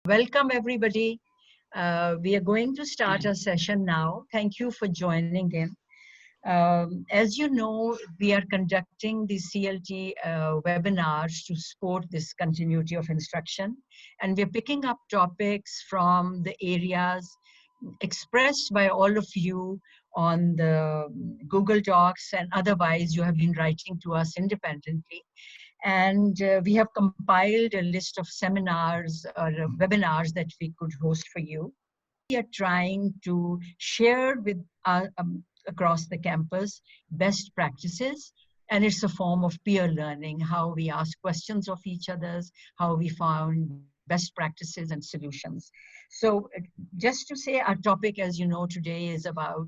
Welcome, everybody. We are going to start our session now. Thank you for joining in. As you know, we are conducting the CLT webinars to support this continuity of instruction. And we're picking up topics from the areas expressed by all of you on the Google Docs, and otherwise you have been writing to us independently. And we have compiled a list of seminars or webinars that we could host for you. We are trying to share with across the campus best practices, and it's a form of peer learning, how we ask questions of each other's, how we found best practices and solutions. So just to say, our topic, as you know, today is about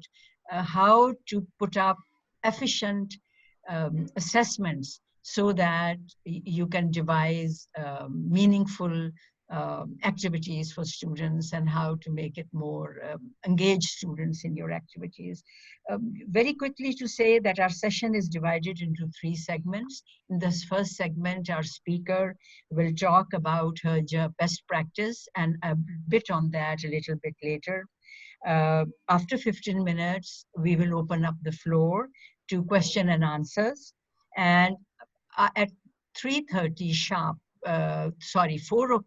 how to put up efficient assessments so that you can devise meaningful activities for students and how to make it more engage students in your activities. Very quickly to say that our session is divided into 3 segments. In this first segment, our speaker will talk about her best practice and a bit on that a little bit later. After 15 minutes, we will open up the floor to question and answers. And at 3:30 sharp, 4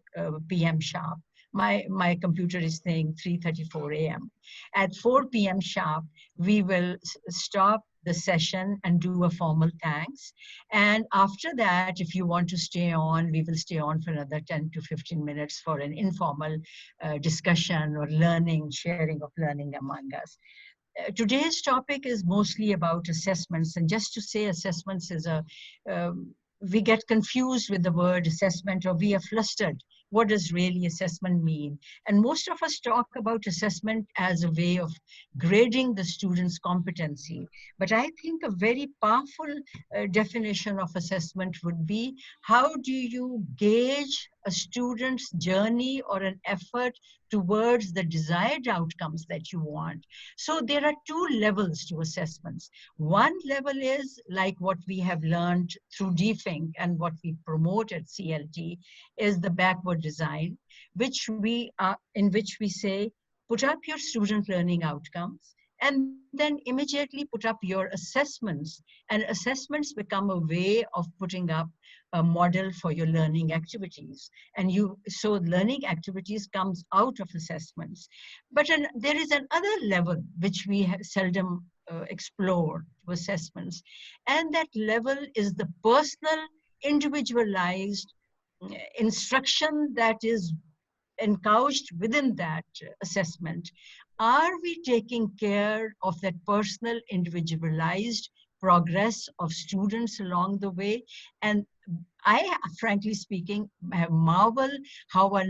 p.m. sharp, my computer is saying 3:34 a.m. At 4 p.m. sharp, we will stop the session and do a formal thanks. And after that, if you want to stay on, we will stay on for another 10 to 15 minutes for an informal discussion or learning, sharing of learning among us. Today's topic is mostly about assessments, and just to say assessments is we get confused with the word assessment, or we are flustered. What does really assessment mean? And most of us talk about assessment as a way of grading the student's competency. But I think a very powerful definition of assessment would be, how do you gauge a student's journey or an effort towards the desired outcomes that you want? So there are 2 levels to assessments. One level is like what we have learned through DFINC and what we promote at CLT is the backward design, in which we say, put up your student learning outcomes and then immediately put up your assessments. And assessments become a way of putting up a model for your learning activities. And so learning activities comes out of assessments. But there is another level which we seldom explore to assessments. And that level is the personal, individualized instruction that is encouched within that assessment. Are we taking care of that personal, individualized progress of students along the way? And I, frankly speaking, have marveled how our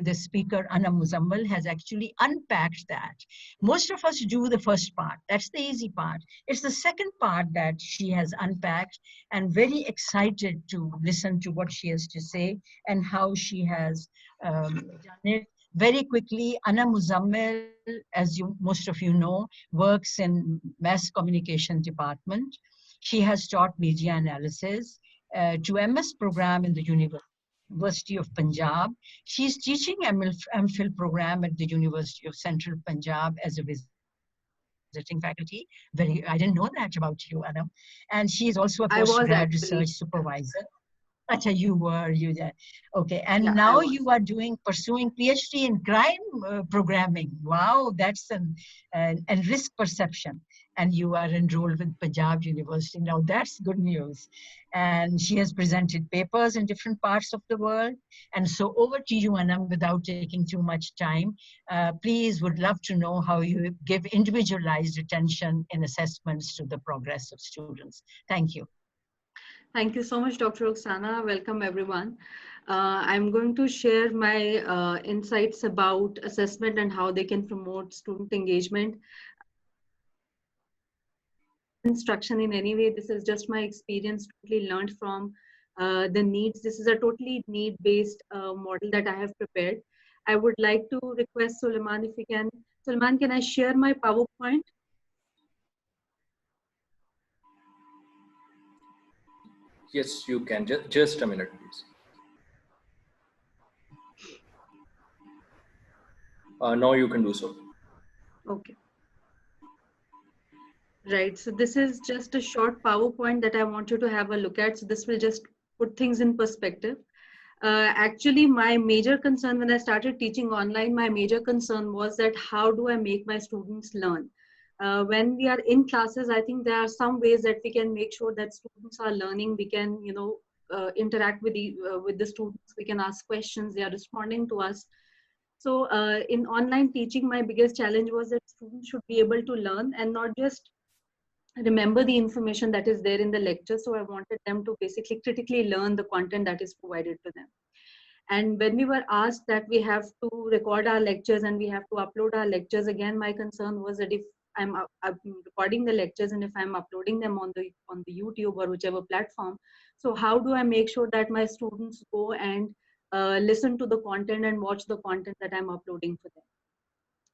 the speaker, Anna Muzammal, has actually unpacked that. Most of us do the first part. That's the easy part. It's the second part that she has unpacked, and very excited to listen to what she has to say and how she has done it. Very quickly, Anna Muzammal, as most of you know, works in mass communication department. She has taught media analysis to MS program in the University of Punjab. She's teaching MPhil program at the University of Central Punjab as a visiting faculty. I didn't know that about you, Anna. And she is also a postgrad research supervisor. Acha, you did. Okay, and yeah, now you are pursuing PhD in crime programming. Wow, that's and risk perception. And you are enrolled with Punjab University. Now that's good news. And she has presented papers in different parts of the world. And so over to you, Anam, without taking too much time. Please, would love to know how you give individualized attention in assessments to the progress of students. Thank you. Thank you so much, Dr. Oksana. Welcome, everyone. I'm going to share my insights about assessment and how they can promote student engagement. Instruction in any way. This is just my experience, totally learned from the needs. This is a totally need-based model that I have prepared. I would like to request Suleiman if we can. Suleiman, can I share my PowerPoint? Yes, you can. Just a minute, please. Now you can do so. Okay. Right. So this is just a short PowerPoint that I want you to have a look at. So this will just put things in perspective. Actually, my major concern when I started teaching online, my major concern was that how do I make my students learn? When we are in classes, I think there are some ways that we can make sure that students are learning. We can, interact with the students. We can ask questions. They are responding to us. So in online teaching, my biggest challenge was that students should be able to learn and not just remember the information that is there in the lecture. So I wanted them to basically critically learn the content that is provided to them. And when we were asked that we have to record our lectures and we have to upload our lectures, again, my concern was that if I'm recording the lectures and if I'm uploading them on the YouTube or whichever platform, so how do I make sure that my students go and listen to the content and watch the content that I'm uploading for them?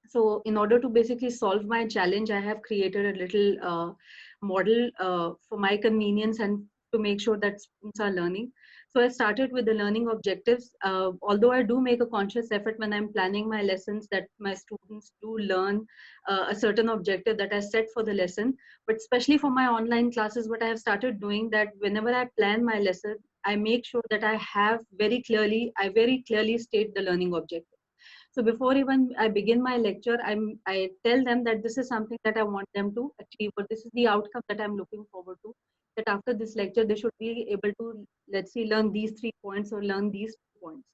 So in order to basically solve my challenge, I have created a little model for my convenience and to make sure that students are learning. So I started with the learning objectives. Although I do make a conscious effort when I'm planning my lessons that my students do learn a certain objective that I set for the lesson. But especially for my online classes, what I have started doing that whenever I plan my lesson, I make sure that I very clearly state the learning objective. So before even I begin my lecture, I tell them that this is something that I want them to achieve, or this is the outcome that I'm looking forward to. That after this lecture, they should be able to, let's see, learn these 3 points or learn these 2 points.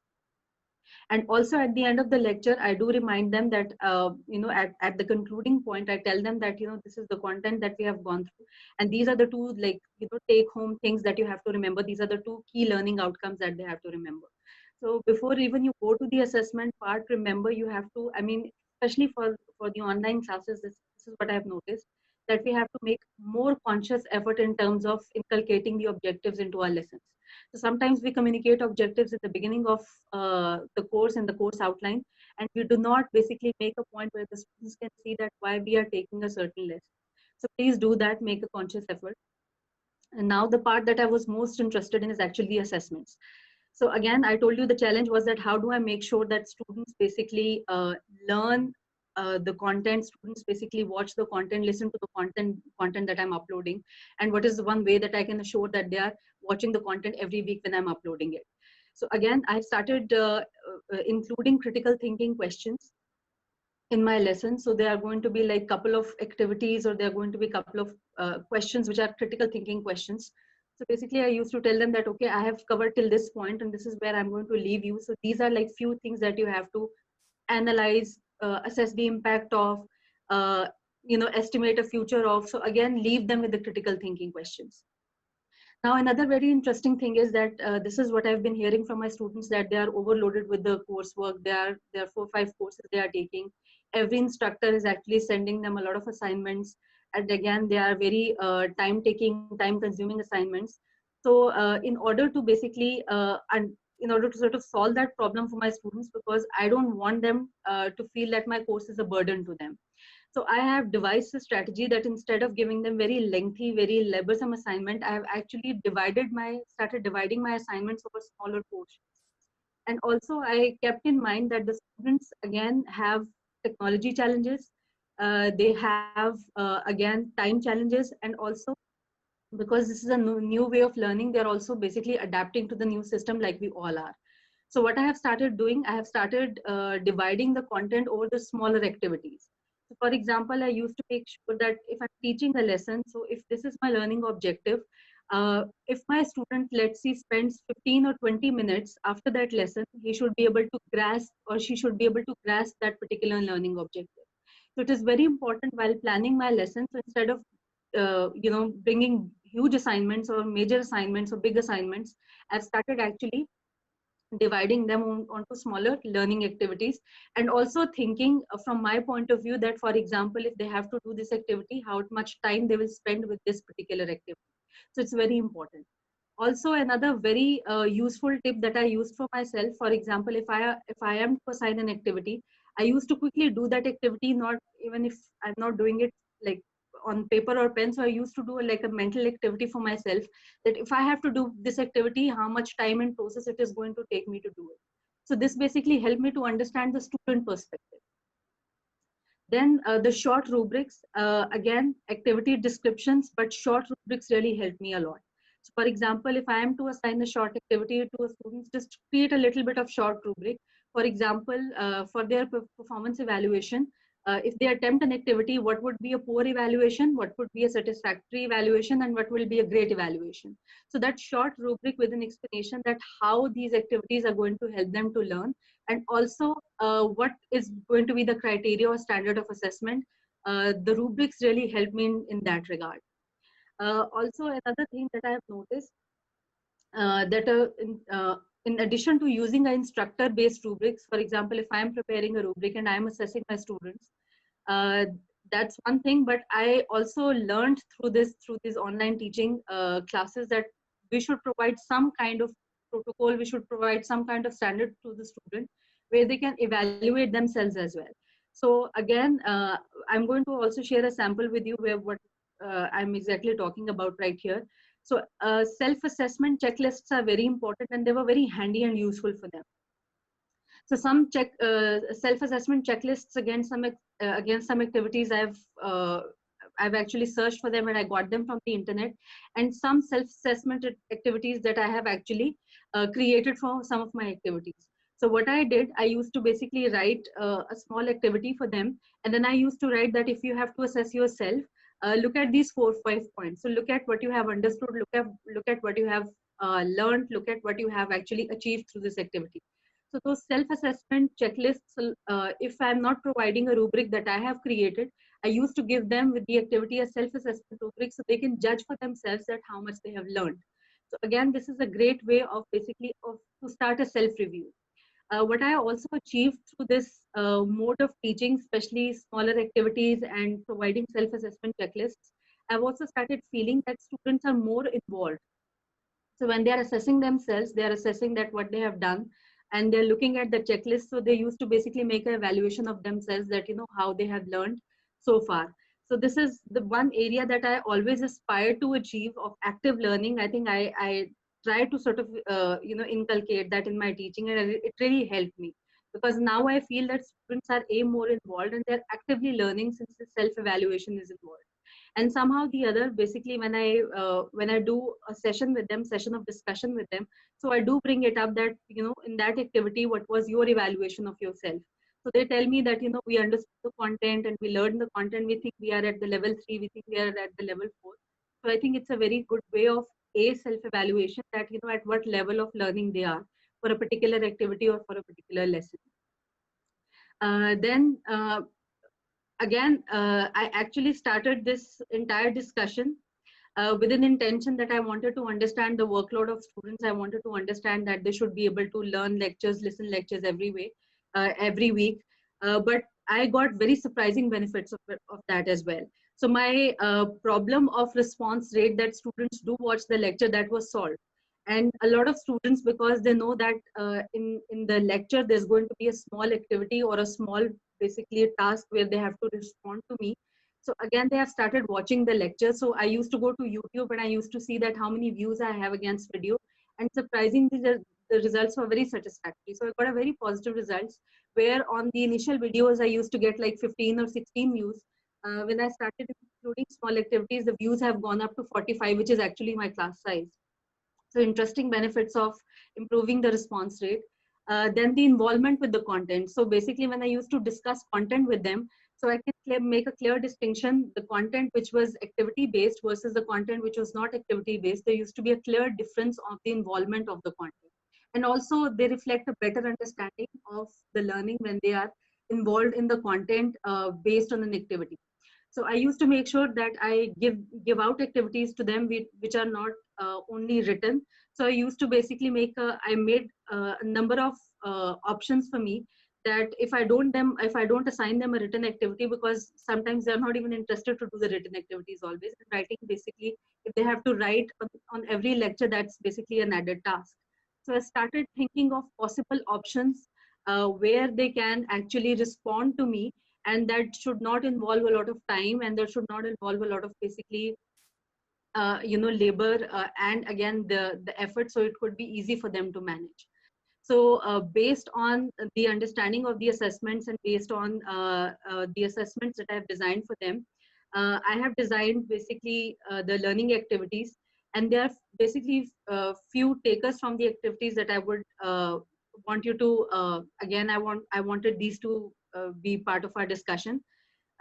And also at the end of the lecture, I do remind them that, at the concluding point, I tell them that, this is the content that we have gone through. And these are the two, take home things that you have to remember. These are the 2 key learning outcomes that they have to remember. So before even you go to the assessment part, remember you have to, especially for the online classes, this is what I've noticed, that we have to make more conscious effort in terms of inculcating the objectives into our lessons. So sometimes we communicate objectives at the beginning of the course and the course outline, and we do not basically make a point where the students can see that why we are taking a certain lesson. So please do that, make a conscious effort. And now the part that I was most interested in is actually the assessments. So again, I told you the challenge was that how do I make sure that students basically learn the content, students basically watch the content, listen to the content that I'm uploading, and what is the one way that I can assure that they are watching the content every week when I'm uploading it. So again, I started including critical thinking questions in my lesson. So there are going to be like couple of activities, or there are going to be couple of questions which are critical thinking questions. So basically I used to tell them that, okay, I have covered till this point and this is where I'm going to leave you. So these are like few things that you have to analyze, assess the impact of, estimate a future of. So again, leave them with the critical thinking questions. Now, another very interesting thing is that this is what I've been hearing from my students, that they are overloaded with the coursework. There are 4 or 5 courses they are taking. Every instructor is actually sending them a lot of assignments. And again, they are very time-taking, time-consuming assignments. So in order to basically, and in order to sort of solve that problem for my students, because I don't want them to feel that my course is a burden to them. So I have devised a strategy that instead of giving them very lengthy, very laborsome assignment, I have actually started dividing my assignments over smaller portions. And also I kept in mind that the students again have technology challenges. They have, again, time challenges, and also because this is a new way of learning, they're also basically adapting to the new system like we all are. So what I have started doing, I have started dividing the content over the smaller activities. So for example, I used to make sure that if I'm teaching a lesson, so if this is my learning objective, if my student, let's say, spends 15 or 20 minutes after that lesson, he should be able to grasp, or she should be able to grasp that particular learning objective. So it is very important while planning my lessons, so instead of bringing huge assignments or major assignments or big assignments, I've started actually dividing them onto smaller learning activities, and also thinking from my point of view that, for example, if they have to do this activity, how much time they will spend with this particular activity. So it's very important. Also, another very useful tip that I used for myself, for example, if I am to assign an activity, I used to quickly do that activity, not even if I'm not doing it like on paper or pen. So I used to do like a mental activity for myself, that if I have to do this activity, how much time and process it is going to take me to do it. So this basically helped me to understand the student perspective. Then the short rubrics, again, activity descriptions, but short rubrics really help me a lot. So for example, if I am to assign a short activity to a student, just create a little bit of short rubric. For example, for their performance evaluation, if they attempt an activity, what would be a poor evaluation, what would be a satisfactory evaluation, and what will be a great evaluation. So that short rubric with an explanation that how these activities are going to help them to learn, and also what is going to be the criteria or standard of assessment. The rubrics really help me in that regard. Also, another thing that I have noticed, that in addition to using an instructor based rubrics, for example, if I am preparing a rubric and I am assessing my students, uh, that's one thing, but I also learned through these online teaching classes that we should provide some kind of protocol, we should provide some kind of standard to the student where they can evaluate themselves as well. So again, I'm going to also share a sample with you where what I'm exactly talking about right here. So self-assessment checklists are very important, and they were very handy and useful for them. So some self-assessment checklists against some activities I've actually searched for them and I got them from the internet, and some self-assessment activities that I have actually created for some of my activities. So what I did, I used to basically write a small activity for them, and then I used to write that if you have to assess yourself, look at these 4 or 5 points. So look at what you have understood, look at what you have learned, look at what you have actually achieved through this activity. So those self-assessment checklists, if I'm not providing a rubric that I have created, I used to give them with the activity a self-assessment rubric so they can judge for themselves that how much they have learned. So again, this is a great way of basically to start a self-review. What I also achieved through this mode of teaching, especially smaller activities and providing self-assessment checklists, I've also started feeling that students are more involved. So when they are assessing themselves, they are assessing that what they have done, and they're looking at the checklist. So they used to basically make an evaluation of themselves that, how they have learned so far. So this is the one area that I always aspire to achieve of active learning. I think I try to sort of, inculcate that in my teaching, and it really helped me, because now I feel that students are more involved and they're actively learning since the self-evaluation is involved. And somehow the other, basically, when I do a session of discussion with them, so I do bring it up that, in that activity, what was your evaluation of yourself? So they tell me that, we understood the content and we learned the content, we think we are at the level 3, we think we are at the level 4. So I think it's a very good way of self evaluation, that, at what level of learning they are for a particular activity or for a particular lesson. Then again, I actually started this entire discussion with an intention that I wanted to understand the workload of students. I wanted to understand that they should be able to learn lectures, listen lectures every week. But I got very surprising benefits of that as well. So my problem of response rate, that students do watch the lecture, that was solved. And a lot of students, because they know that in the lecture there's going to be a small activity or a small, basically, a task where they have to respond to me. So again, they have started watching the lecture. So I used to go to YouTube and I used to see that how many views I have against video, and surprisingly the results were very satisfactory. So I got a very positive results, where on the initial videos I used to get like 15 or 16 views. When I started including small activities, the views have gone up to 45, which is actually my class size. So interesting benefits of improving the response rate. Then the involvement with the content. So basically, when I used to discuss content with them, so I can make a clear distinction, the content which was activity based versus the content which was not activity based. There used to be a clear difference of the involvement of the content. And also they reflect a better understanding of the learning when they are involved in the content based on an activity. So I used to make sure that I give out activities to them which are not only written. So I used to basically I made a number of options for me, that if I don't assign them a written activity, because sometimes they're not even interested to do the written activities always. And writing, basically, if they have to write on every lecture, that's basically an added task. So I started thinking of possible options where they can actually respond to me, and that should not involve a lot of time, and that should not involve a lot of, basically, labor, and again the effort, so it could be easy for them to manage. So based on the understanding of the assessments and based on the assessments that I've designed for them, I have designed basically the learning activities, and there are basically few takers from the activities that I would want you to again I wanted these to be part of our discussion.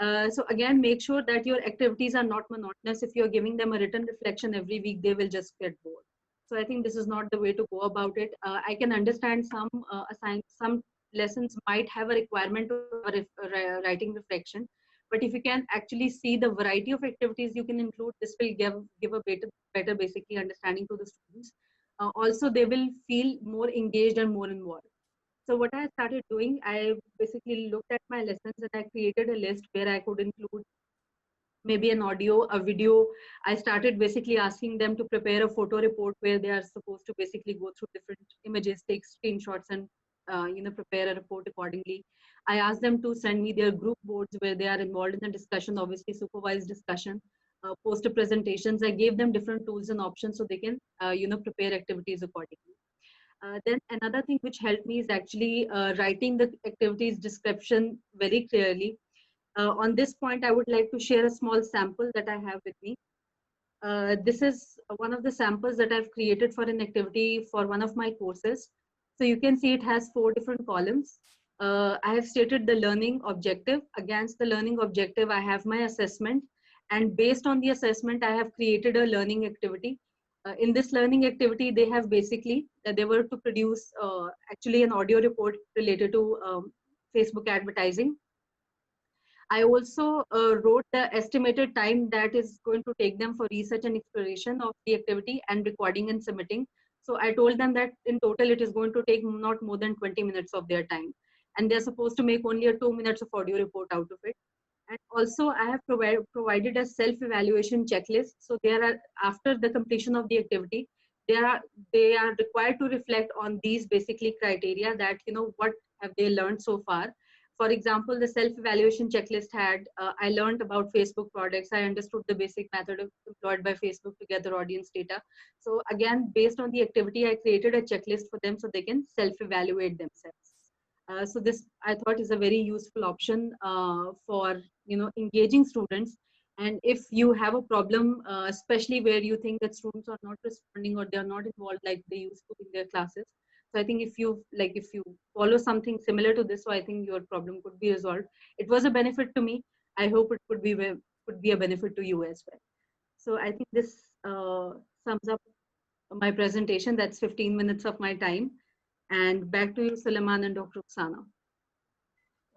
So again, make sure that your activities are not monotonous. If you're giving them a written reflection every week, they will just get bored. So I think this is not the way to go about it. I can understand some lessons might have a requirement of writing reflection, but if you can actually see the variety of activities you can include, this will give a better basically understanding to the students. Also, they will feel more engaged and more involved. So what I started doing, I basically looked at my lessons and I created a list where I could include maybe an audio, a video. I started basically asking them to prepare a photo report where they are supposed to basically go through different images, take screenshots, and prepare a report accordingly. I asked them to send me their group boards where they are involved in the discussion, obviously supervised discussion, poster presentations. I gave them different tools and options so they can prepare activities accordingly. Then another thing which helped me is actually writing the activities description very clearly. On this point, I would like to share a small sample that I have with me. This is one of the samples that I've created for an activity for one of my courses. So you can see it has 4 different columns. I have stated the learning objective. Against the learning objective, I have my assessment. And based on the assessment, I have created a learning activity. In this learning activity, they have basically, they were to produce actually an audio report related to Facebook advertising. I also wrote the estimated time that is going to take them for research and exploration of the activity and recording and submitting. So I told them that in total it is going to take not more than 20 minutes of their time. And they're supposed to make only a 2 minutes of audio report out of it. And also I have provided a self-evaluation checklist. So there are, after the completion of the activity, they are required to reflect on these basically criteria that, what have they learned so far. For example, the self-evaluation checklist had, I learned about Facebook products. I understood the basic method employed by Facebook to gather audience data. So again, based on the activity, I created a checklist for them so they can self-evaluate themselves. So this, I thought, is a very useful option for engaging students. And if you have a problem, especially where you think that students are not responding or they are not involved like they used to in their classes, so I think if you follow something similar to this, so I think your problem could be resolved. It was a benefit to me. I hope it could be a benefit to you as well. So I think this sums up my presentation. That's 15 minutes of my time. And back to you, Suleiman and Dr. Oksana.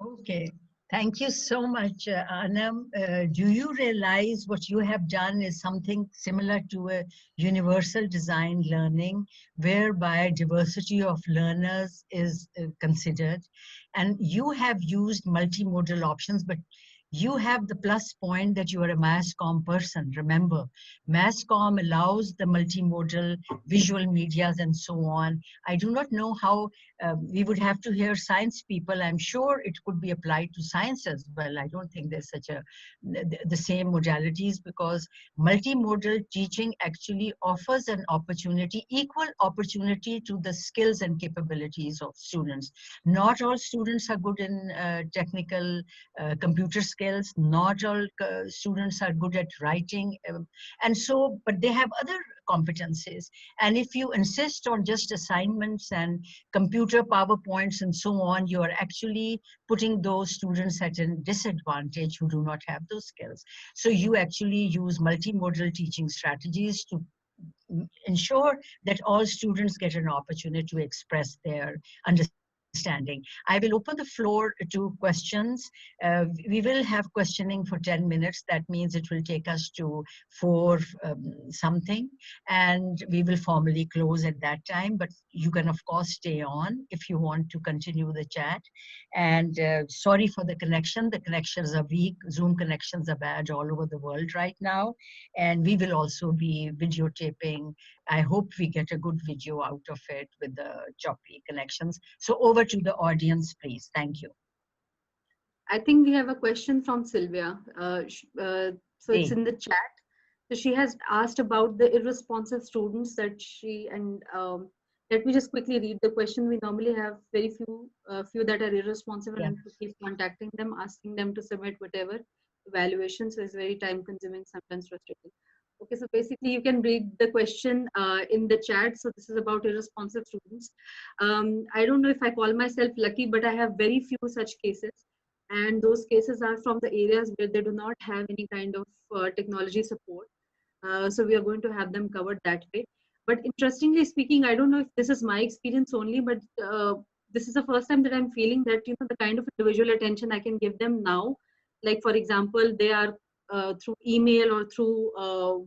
Okay. Thank you so much, Anam. Do you realize what you have done is something similar to a universal design learning, whereby diversity of learners is considered, and you have used multimodal options, but you have the plus point that you are a mass comm person. Remember, mass comm allows the multimodal visual medias and so on. I do not know how we would have to hear science people. I'm sure it could be applied to science as well. I don't think there's such the same modalities, because multimodal teaching actually offers an opportunity, equal opportunity to the skills and capabilities of students. Not all students are good in technical computer skills. Not all students are good at writing. And so, but they have other competencies. And if you insist on just assignments and computer PowerPoints and so on, you are actually putting those students at a disadvantage who do not have those skills. So you actually use multimodal teaching strategies to ensure that all students get an opportunity to express their understanding. I will open the floor to questions. We will have questioning for 10 minutes. That means it will take us to 4 something, and we will formally close at that time. But you can, of course, stay on if you want to continue the chat. And sorry for the connection. The connections are weak. Zoom connections are bad all over the world right now. And we will also be videotaping. I hope we get a good video out of it with the choppy connections. So over to the audience, please. Thank you. I think we have a question from Sylvia. So it's in the chat. So she has asked about the irresponsive students that she and Let me just quickly read the question. We normally have very few that are irresponsible, Yeah. and to keep contacting them, asking them to submit whatever evaluation. So it's very time consuming, sometimes frustrating. Okay, so basically you can read the question in the chat. So this is about irresponsive students. I don't know if I call myself lucky, but I have very few such cases. And those cases are from the areas where they do not have any kind of technology support. So we are going to have them covered that way. But interestingly speaking, I don't know if this is my experience only, but this is the first time that I'm feeling that, you know, the kind of individual attention I can give them now, like for example, they are through email or through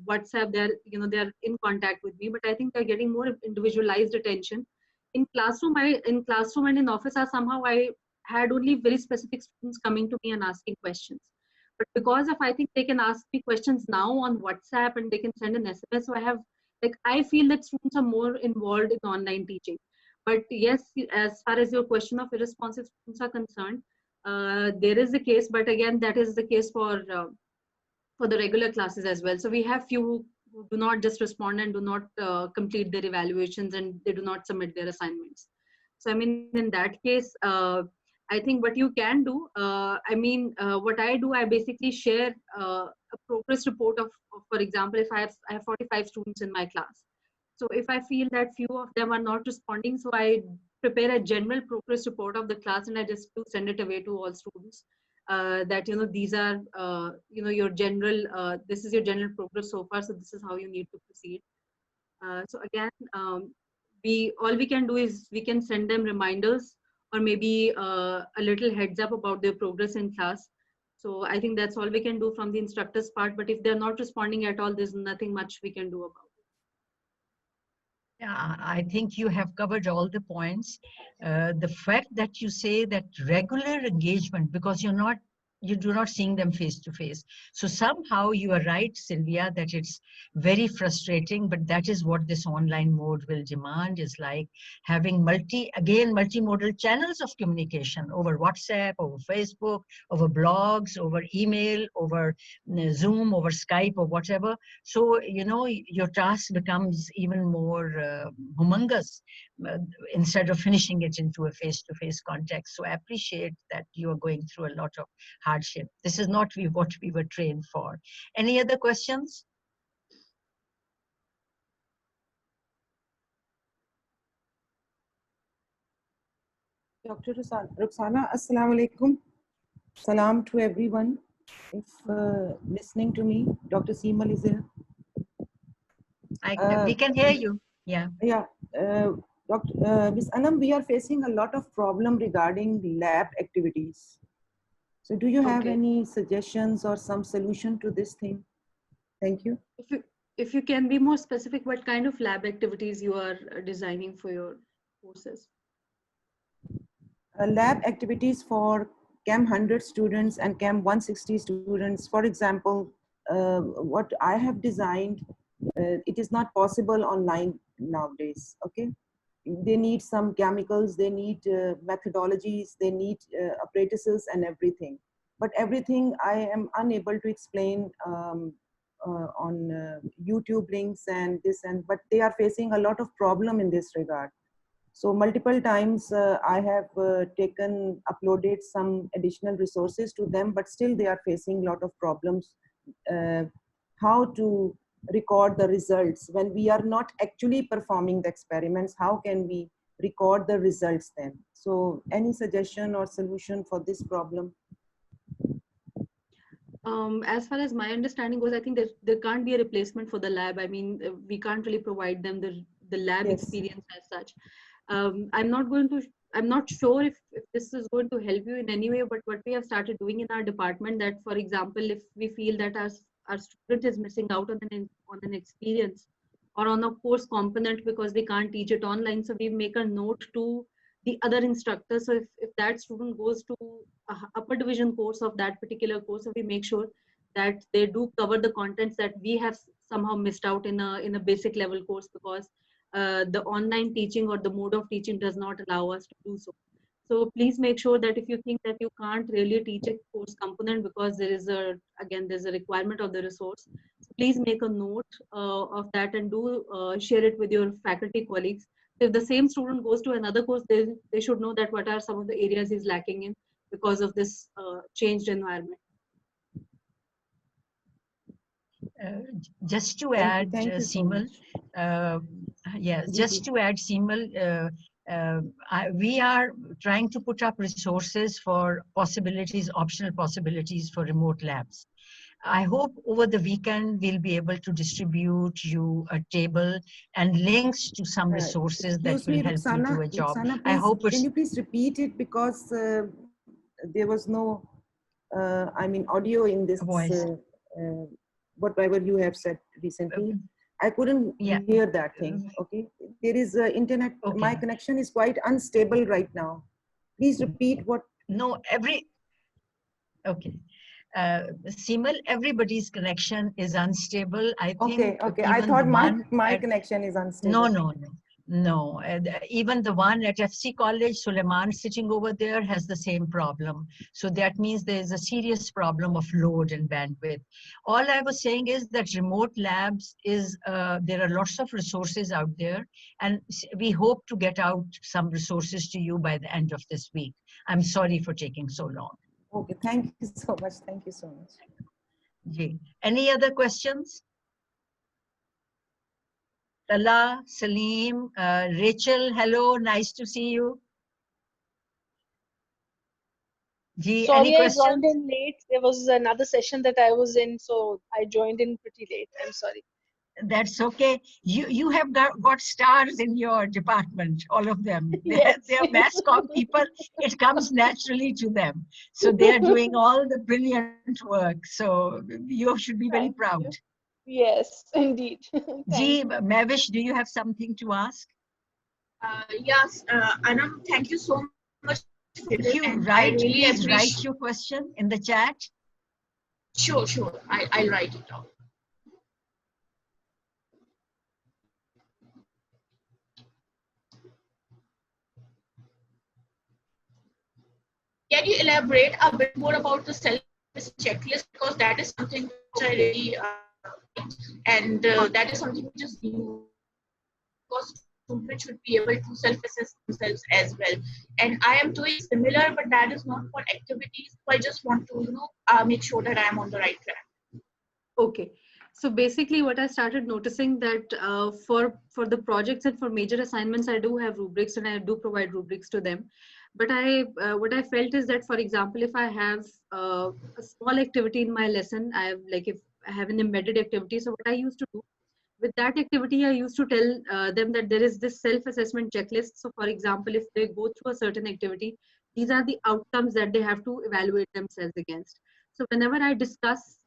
WhatsApp, they're in contact with me, but I think they're getting more individualized attention. In classroom, and in office, somehow I had only very specific students coming to me and asking questions. But because of, I think they can ask me questions now on WhatsApp and they can send an SMS. So I feel that students are more involved in online teaching. But yes, as far as your question of irresponsive students are concerned, there is a case, but again, that is the case for the regular classes as well. So we have few who do not just respond and do not complete their evaluations, and they do not submit their assignments. So I mean, in that case, I think what you can do, what I do, I basically share a progress report of, for example, if I have 45 students in my class. So if I feel that few of them are not responding, so I prepare a general progress report of the class, and I just do send it away to all students. That, you know, these are your general this is your general progress so far, so this is how you need to proceed. So again, we all we can do is we can send them reminders, or maybe a little heads up about their progress in class. So I think that's all we can do from the instructor's part. But if they're not responding at all, there's nothing much we can do about it. Yeah, I think you have covered all the points. The fact that you say that regular engagement, because you do not seeing them face to face. So somehow you are right, Sylvia, that it's very frustrating, but that is what this online mode will demand, is like having multimodal channels of communication over WhatsApp, over Facebook, over blogs, over email, over Zoom, over Skype, or whatever. So, you know, your task becomes even more humongous uh, instead of finishing it into a face-to-face context. So I appreciate that you are going through a lot of hardship. This is not what we were trained for. Any other questions? Dr. Ruxana, Assalamu alaikum. Salam to everyone. If listening to me, Dr. Seemal is there. We can hear you. Yeah. Yeah. Ms. Anam, we are facing a lot of problem regarding lab activities. So do you have any suggestions or some solution to this thing? Thank you. If you can be more specific, what kind of lab activities you are designing for your courses? Lab activities for CAM 100 students and CAM 160 students. For example, what I have designed, it is not possible online nowadays, okay? They need some chemicals, they need methodologies, they need apparatuses and everything. But everything I am unable to explain on YouTube links and this, but they are facing a lot of problem in this regard. So multiple times I have uploaded some additional resources to them, but still they are facing a lot of problems. How to record the results when we are not actually performing the experiments? How can we record the results then? So any suggestion or solution for this problem? As far as my understanding goes, I think there can't be a replacement for the lab. I mean, we can't really provide them the lab experience as such. I'm not sure if this is going to help you in any way, but what we have started doing in our department, that for example, if we feel that our student is missing out on an experience or on a course component because they can't teach it online, so we make a note to the other instructor. So if that student goes to a upper division course of that particular course, so we make sure that they do cover the contents that we have somehow missed out in a basic level course, because the online teaching or the mode of teaching does not allow us to do so. So please make sure that if you think that you can't really teach a course component because there's a requirement of the resource, so please make a note of that and do share it with your faculty colleagues, If the same student goes to another course, they should know that what are some of the areas he's lacking in because of this changed environment. Just to add, Thank you so Seemal, much. yes, Ji, just ji. to add, Seemal, we are trying to put up resources for possibilities, optional possibilities for remote labs. I hope over the weekend we'll be able to distribute you a table and links to some resources that Excuse will me, help you do a job. Ruxana, I please, hope can it's you please repeat it because there was no, I mean, audio in this, a voice. whatever you have said recently. I couldn't Yeah. hear that thing, okay? There is internet, my Okay. connection is quite unstable right now. Please repeat what. No, okay. Seemal, everybody's connection is unstable. I think Okay. I even the thought one my at, connection is no, unstable. no. Even the one at FC College, Suleiman sitting over there has the same problem. So that means there is a serious problem of load and bandwidth. All I was saying is that remote labs is, there are lots of resources out there, and we hope to get out some resources to you by the end of this week. I'm sorry for taking so long. Okay, thank you so much. Thank you so much. Ji. Any other questions? Tala, Salim, Rachel, hello, nice to see you. Ji, any Sorry, I questions? joined in late. There was another session that I was in, so I joined in pretty late. I'm sorry. That's okay. You have got stars in your department, all of them. Yes. They're mass comm people. It comes naturally to them. So they're doing all the brilliant work. So you should be very Thank proud. you. Yes, indeed. Thank Ji, you. Mavish, do you have something to ask? Yes, Anam, thank you so much. If you And write, I really please write appreciate. your question in the chat. Sure. I'll write it down. Can you elaborate a bit more about the self-assessment checklist, because that is something which I really and that is something which is new, because students should be able to self-assess themselves as well. And I am doing similar, but that is not for activities. So I just want to make sure that I am on the right track. Okay. So basically what I started noticing that for the projects and for major assignments, I do have rubrics and I do provide rubrics to them. But what I felt is that, for example, if I have a small activity in my lesson, if I have an embedded activity, so what I used to do with that activity, I used to tell them that there is this self-assessment checklist. So for example, if they go through a certain activity, these are the outcomes that they have to evaluate themselves against. So whenever I discuss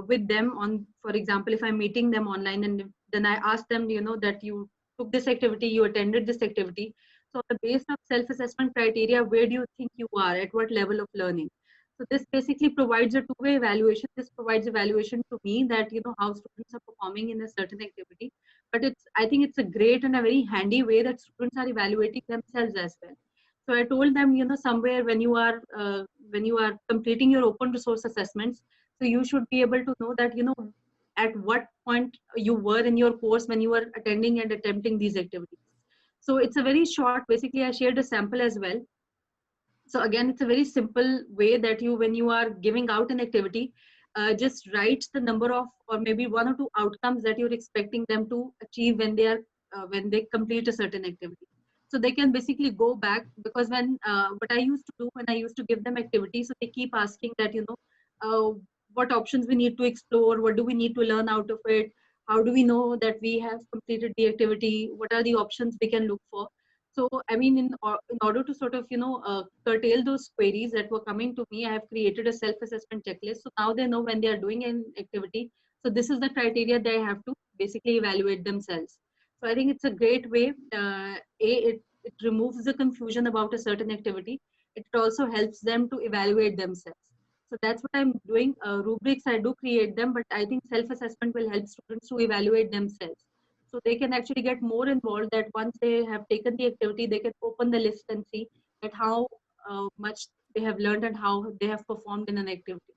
with them on, for example, if I'm meeting them online and then I ask them, that you took this activity, you attended this activity. So on the basis of self-assessment criteria, where do you think you are, at what level of learning? So this basically provides a two-way evaluation. This provides evaluation to me that, how students are performing in a certain activity. But I think it's a great and a very handy way that students are evaluating themselves as well. So I told them, somewhere when you are completing your open resource assessments, so you should be able to know that, at what point you were in your course when you were attending and attempting these activities. So it's a very short, basically I shared a sample as well. So again, it's a very simple way that when you are giving out an activity, just write the number of, or maybe one or two outcomes that you're expecting them to achieve when they complete a certain activity. So they can basically go back, because what I used to do when I used to give them activities, so they keep asking that, what options we need to explore, what do we need to learn out of it, how do we know that we have completed the activity, what are the options we can look for. So, I mean, in order to sort of, curtail those queries that were coming to me, I have created a self-assessment checklist. So now they know when they are doing an activity. So this is the criteria they have to basically evaluate themselves. So I think it's a great way. It removes the confusion about a certain activity. It also helps them to evaluate themselves. So that's what I'm doing. Rubrics, I do create them, but I think self-assessment will help students to evaluate themselves. So they can actually get more involved, that once they have taken the activity, they can open the list and see that how much they have learned and how they have performed in an activity.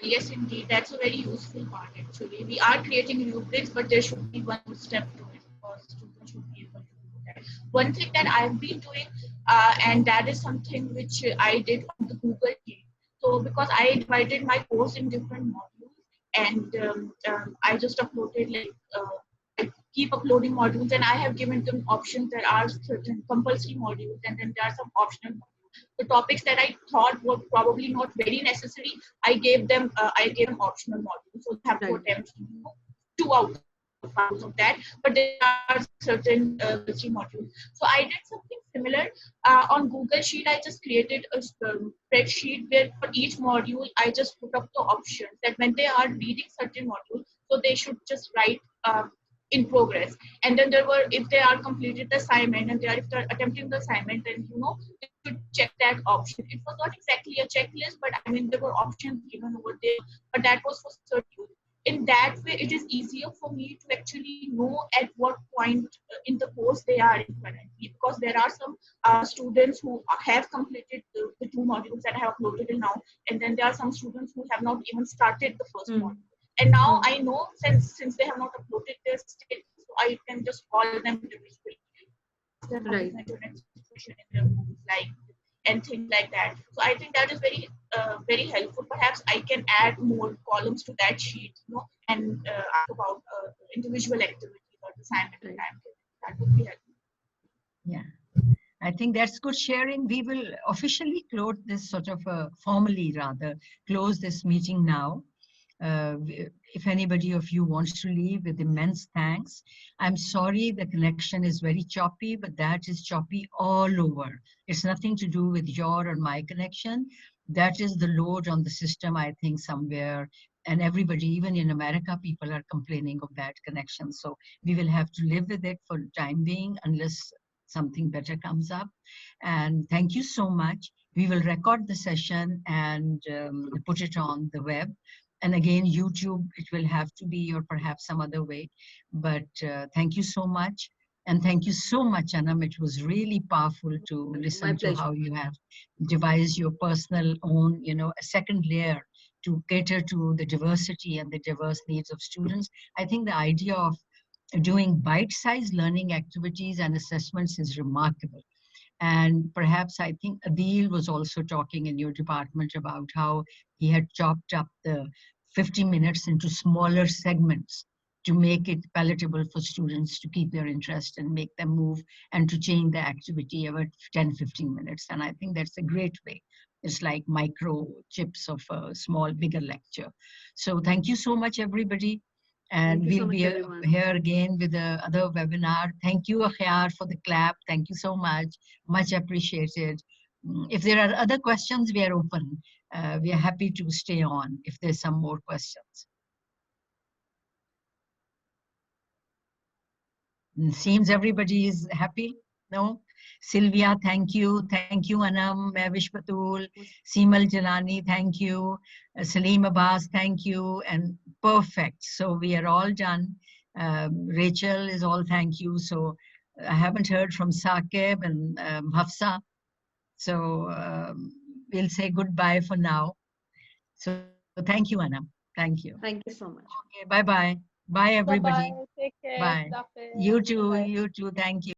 Yes, indeed. That's a very useful part, actually. We are creating rubrics, but there should be one step to it, students should be able to do that. One thing that I've been doing, and that is something which I did on the Google Sheet. So because I divided my course in different modules, and I just uploaded I keep uploading modules, and I have given them options. There are certain compulsory modules, and then there are some optional modules. The topics that I thought were probably not very necessary, I gave them optional modules, so they have to Right. attempt 2 out of 5 of that. But there are certain compulsory modules. So I did something similar on Google Sheet. I just created a spreadsheet where for each module I just put up the options that when they are reading certain modules, so they should just write in progress. And then there were, if they are completed the assignment and if they're attempting the assignment, then they should check that option. It was not exactly a checklist, but I mean there were options given over there, but that was for certain. In that way, it is easier for me to actually know at what point in the course they are in currently, because there are some students who have completed the 2 modules that I have uploaded till now, and then there are some students who have not even started the first module. And now I know, since they have not uploaded their state, so I can just call them individually. Right. Like, and things like that. So I think that is very very helpful. Perhaps I can add more columns to that sheet, and ask about individual activities or assignment that I'm giving. That would be helpful. Yeah, I think that's good sharing. We will officially close this formally rather, close this meeting now. If anybody of you wants to leave, with immense thanks. I'm sorry the connection is very choppy, but that is choppy all over. It's nothing to do with your or my connection. That is the load on the system, I think, somewhere. And everybody, even in America, people are complaining of bad connection. So we will have to live with it for the time being, unless something better comes up. And thank you so much. We will record the session and put it on the web. And again, YouTube, it will have to be, or perhaps some other way. But thank you so much. And thank you so much, Anam. It was really powerful to listen to how you have devised your personal own, a second layer to cater to the diversity and the diverse needs of students. I think the idea of doing bite-sized learning activities and assessments is remarkable. And perhaps I think Adil was also talking in your department about how he had chopped up the 50 minutes into smaller segments to make it palatable for students to keep their interest and make them move and to change the activity every 10, 15 minutes. And I think that's a great way. It's like micro chips of a small, bigger lecture. So thank you so much, everybody. And we'll be here again with another webinar. Thank you, Akhyar, for the clap. Thank you so much. Much appreciated. If there are other questions, we are open. We are happy to stay on if there's some more questions. It seems everybody is happy. No? Sylvia, thank you. Thank you, Anam, Mavish Patul, Seemal Jalani, thank you. Salim Abbas, thank you. And perfect. So we are all done. Rachel is all thank you. So I haven't heard from Saqib and Hafsa. So we'll say goodbye for now. So thank you, Anam. Thank you. Thank you so much. Okay, bye-bye. Bye, everybody. Bye-bye. Take care. Bye. You too. You too. Thank you.